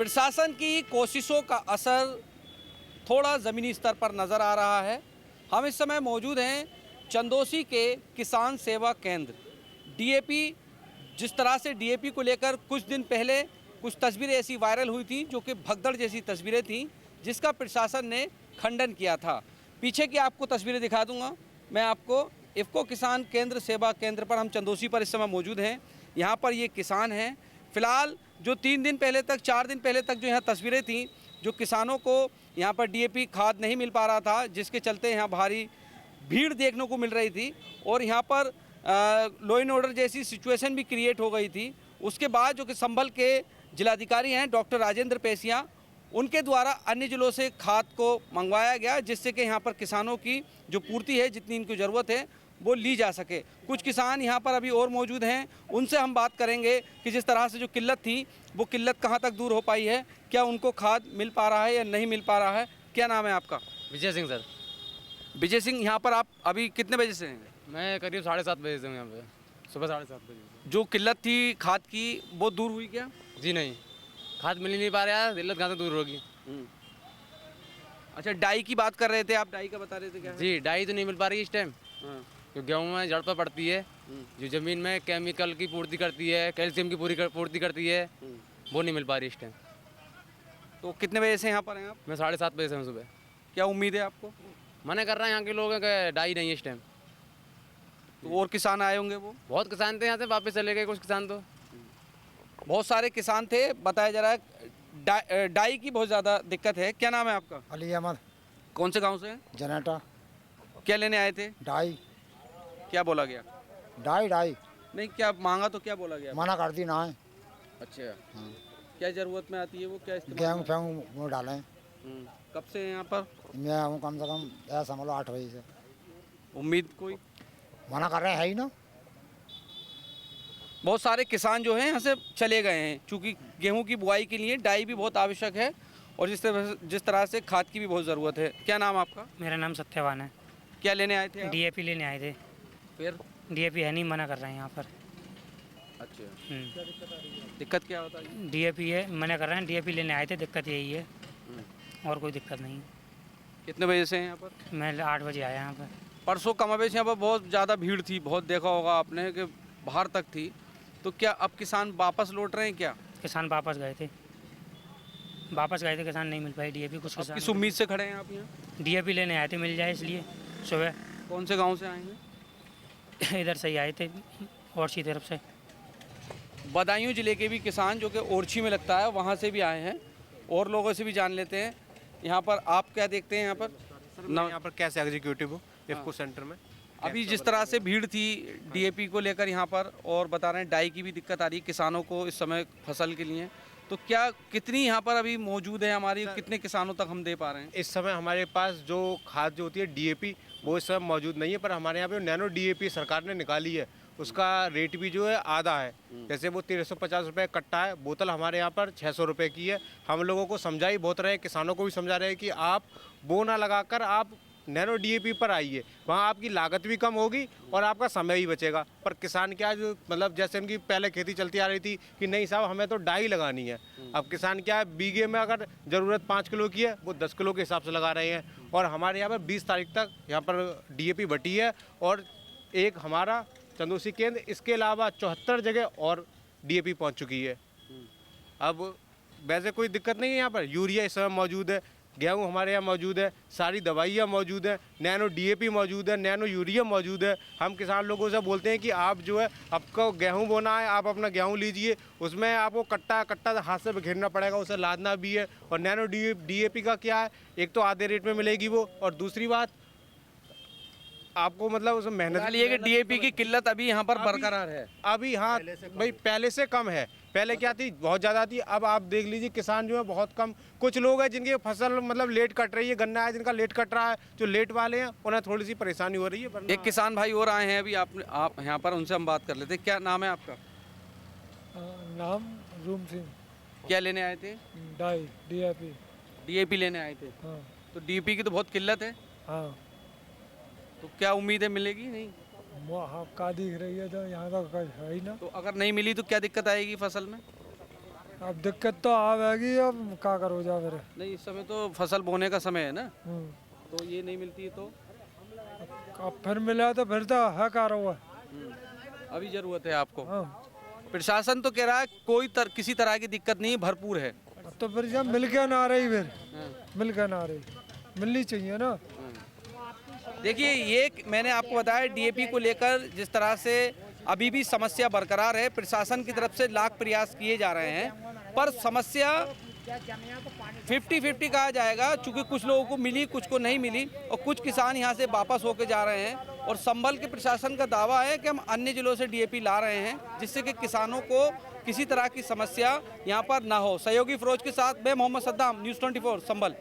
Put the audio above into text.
प्रशासन की कोशिशों का असर थोड़ा ज़मीनी स्तर पर नज़र आ रहा है। हम इस समय मौजूद हैं चंदौसी के किसान सेवा केंद्र। डीएपी, जिस तरह से डीएपी को लेकर कुछ दिन पहले कुछ तस्वीरें ऐसी वायरल हुई थी जो कि भगदड़ जैसी तस्वीरें थीं, जिसका प्रशासन ने खंडन किया था। पीछे की आपको तस्वीरें दिखा दूंगा मैं आपको। इफ़को किसान केंद्र सेवा केंद्र पर हम चंदौसी पर इस समय मौजूद हैं। यहाँ पर ये किसान हैं। फ़िलहाल जो 3 दिन पहले तक, 4 दिन पहले तक जो यहाँ तस्वीरें थीं, जो किसानों को यहाँ पर डीएपी खाद नहीं मिल पा रहा था, जिसके चलते यहाँ भारी भीड़ देखने को मिल रही थी और यहाँ पर लॉ एंड ऑर्डर जैसी सिचुएशन भी क्रिएट हो गई थी। उसके बाद जो कि संभल के जिलाधिकारी हैं डॉक्टर राजेंद्र पेसिया, उनके द्वारा अन्य जिलों से खाद को मंगवाया गया, जिससे कि यहाँ पर किसानों की जो पूर्ति है, जितनी इनको ज़रूरत है, वो ली जा सके। कुछ किसान यहाँ पर अभी और मौजूद हैं, उनसे हम बात करेंगे कि जिस तरह से जो किल्लत थी, वो किल्लत कहाँ तक दूर हो पाई है, क्या उनको खाद मिल पा रहा है या नहीं मिल पा रहा है। क्या नाम है आपका? विजय सिंह सर। विजय सिंह, यहाँ पर आप अभी कितने बजे से हैं? मैं करीब 7:30 बजे से हूँ यहाँ पे, सुबह 7:30 बजे से। जो किल्लत थी खाद की, वो दूर हुई क्या? जी नहीं, खाद मिल ही नहीं पा रहा है, दिल्लत कहाँ से दूर होगी। अच्छा, डाई की बात कर रहे थे आप, डाई का बता रहे थे क्या? जी, डाई तो नहीं मिल पा रही इस टाइम, हाँ। जो गेहूँ में जड़ पर पड़ती है, जो ज़मीन में केमिकल की पूर्ति करती है, कैल्शियम की पूर्ति करती है, वो नहीं मिल पा रही इस टाइम। तो कितने बजे से यहाँ पर हैं आप? मैं 7:30 बजे से हूँ सुबह। क्या उम्मीद है आपको? मना कर रहे हैं यहाँ के लोग कि डाई नहीं है इस टाइम। तो और किसान आए होंगे? वो बहुत किसान थे यहाँ से, वापस चले गए कुछ किसान तो। बहुत सारे किसान थे, बताया जा रहा है डाई की बहुत ज़्यादा दिक्कत है। क्या नाम है आपका? अली अहमद। कौन से गांव से हैं? जनेटा। क्या लेने आए थे? डाई क्या बोला गया? डाई डाई नहीं, क्या मांगा तो क्या बोला गया? मना कर दी ना है। अच्छा, हाँ। क्या ज़रूरत में आती है वो, क्या इस्तेमाल? गेहूँ फेहूँ वो डालें। कब से हैं यहाँ पर? मैं हूँ कम से कम ऐसा समझ लो 8 बजे से। उम्मीद कोई? मना कर रहे हैं ही ना। बहुत सारे किसान जो हैं यहाँ से चले गए हैं, क्योंकि गेहूं की बुआई के लिए डाई भी बहुत आवश्यक है और जिस तरह से खाद की भी बहुत ज़रूरत है। क्या नाम आपका? मेरा नाम सत्यवान है। क्या लेने आए थे आप? डीएपी लेने आए थे। फिर? डीएपी है नहीं, मना कर रहे हैं यहाँ पर। अच्छा, दिक्कत क्या होता है? डीएपी है, मना कर रहे हैं। डीएपी लेने आए थे, दिक्कत यही है, और कोई दिक्कत नहीं। कितने बजे से हैं यहाँ पर? मैं 8 बजे आया यहाँ पर। परसों कमावेश यहाँ पर बहुत ज़्यादा भीड़ थी, बहुत देखा होगा आपने कि बाहर तक थी। तो क्या अब किसान वापस लौट रहे हैं क्या? किसान वापस गए थे किसान, नहीं मिल पाई डीएपी। कुछ अब किसान किस उम्मीद से खड़े हैं आप यहाँ? डीएपी लेने आए थे, मिल जाए इसलिए सुबह। कौन से गाँव से आए हैं? इधर से ही आए थे, ओरछी तरफ से। बदायूं जिले के भी किसान जो कि ओरछी में लगता है, वहाँ से भी आए हैं। और लोगों से भी जान लेते हैं। यहाँ पर आप क्या देखते हैं यहाँ पर? मैं यहाँ पर कैसे एग्जीक्यूटिव हूँ इफ़को सेंटर में। अभी जिस तरह से भीड़ थी डीएपी को लेकर यहाँ पर, और बता रहे हैं डाई की भी दिक्कत आ रही है किसानों को इस समय फसल के लिए, तो क्या कितनी यहाँ पर अभी मौजूद है हमारी, कितने किसानों तक हम दे पा रहे हैं? इस समय हमारे पास जो खाद जो होती है डीएपी, वो इस समय मौजूद नहीं है, पर हमारे यहाँ पे नैनो डीएपी सरकार ने निकाली है। उसका रेट भी जो है आधा है। जैसे वो 1350 रुपये कट्टा है, बोतल हमारे यहाँ पर 600 रुपये की है। हम लोगों को समझा ही बहुत रहे, किसानों को भी समझा रहे कि आप बो ना लगाकर आप नैनो डीएपी पर आइए, वहाँ आपकी लागत भी कम होगी और आपका समय भी बचेगा। पर किसान क्या, जो मतलब जैसे उनकी पहले खेती चलती आ रही थी कि नहीं साहब हमें तो डाई लगानी है। अब किसान क्या है, बीघे में अगर ज़रूरत 5 किलो की है, वो 10 किलो के हिसाब से लगा रहे हैं। और हमारे यहाँ पर 20 तारीख तक यहाँ पर डीएपी बटी है, और एक हमारा चंदौसी केंद्र, इसके अलावा 74 जगह और डीएपी पहुँच चुकी है। अब वैसे कोई दिक्कत नहीं है। यहाँ पर यूरिया इस समय मौजूद है, गेहूँ हमारे यहाँ मौजूद है, सारी दवाइयाँ मौजूद है, नैनो डीएपी मौजूद है, नैनो यूरिया मौजूद है। हम किसान लोगों से बोलते हैं कि आप जो है, आपको गेहूँ बोना है, आप अपना गेहूँ लीजिए, उसमें आपको कट्टा हाथ से बिखेरना पड़ेगा, उसे लादना भी है। और नैनो डीएपी का क्या है, एक तो आधे रेट में मिलेगी वो, और दूसरी बात आपको मतलब उसमें मेहनत। ये कि डीएपी की किल्लत अभी यहाँ पर बरकरार है अभी। हाँ भाई, पहले से कम है। पहले क्या थी, बहुत ज़्यादा थी। अब आप देख लीजिए किसान जो है बहुत कम। कुछ लोग हैं जिनकी फसल मतलब लेट कट रही है, गन्ना है जिनका लेट कट रहा है, जो लेट वाले हैं उन्हें थोड़ी सी परेशानी हो रही है। एक किसान भाई और आए हैं अभी, आप यहाँ पर, उनसे हम बात कर लेते हैं। क्या नाम है आपका? नाम रूम सिंह। क्या लेने आए थे? Die DAP. डीएपी लेने आए थे। हाँ तो डीएपी की तो बहुत किल्लत है, हाँ। तो क्या उम्मीद है मिलेगी? नहीं, का दिख रही है तो यहाँ तक है ही ना। तो अगर नहीं मिली तो क्या दिक्कत आएगी फसल में? अब दिक्कत तो आवेगी, अब क्या करो जा फिर। नहीं, इस समय तो फसल बोने का समय है ना, हम्म। तो ये नहीं मिलती है तो अब फिर मिला तो फिर तो है कार हुआ। अभी ज़रूरत है आपको। हाँ, प्रशासन तो कह रहा है किसी तरह की दिक्कत नहीं, भरपूर है। अब तो फिर जब मिल के ना रही, फिर मिल के ना रही, मिलनी चाहिए ना। देखिए, ये मैंने आपको बताया डीएपी को लेकर जिस तरह से अभी भी समस्या बरकरार है। प्रशासन की तरफ से लाख प्रयास किए जा रहे हैं, पर समस्या 50-50 कहा जाएगा, चूँकि कुछ लोगों को मिली, कुछ को नहीं मिली, और कुछ किसान यहाँ से वापस होकर जा रहे हैं। और संभल के प्रशासन का दावा है कि हम अन्य जिलों से डीएपी ला रहे हैं, जिससे कि किसानों को किसी तरह की समस्या यहाँ पर ना हो। सहयोगी फिरोज के साथ मैं मोहम्मद सद्दाम, न्यूज़ 24 संभल।